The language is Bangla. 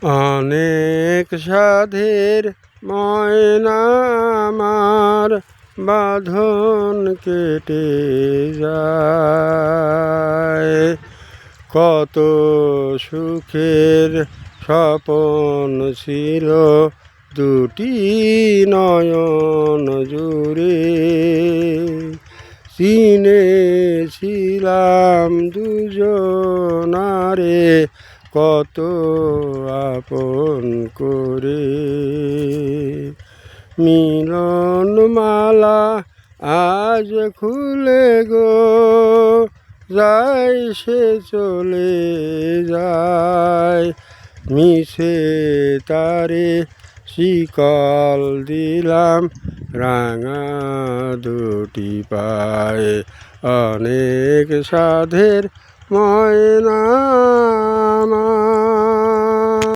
অনেক সাধের ময়না আমার বাঁধন কেটে যায়। কত সুখের স্বপন ছিল দুটি নয়ন জুড়ে, চিনেছিলাম দুজনারে কত আপন করে। মিলন মালা আজ খুলে গো, যায় সে চলে যায়। মিশে তারে শিকল দিলাম রাঙা দুটি পায়ে। অনেক সাধের ময়না আমার।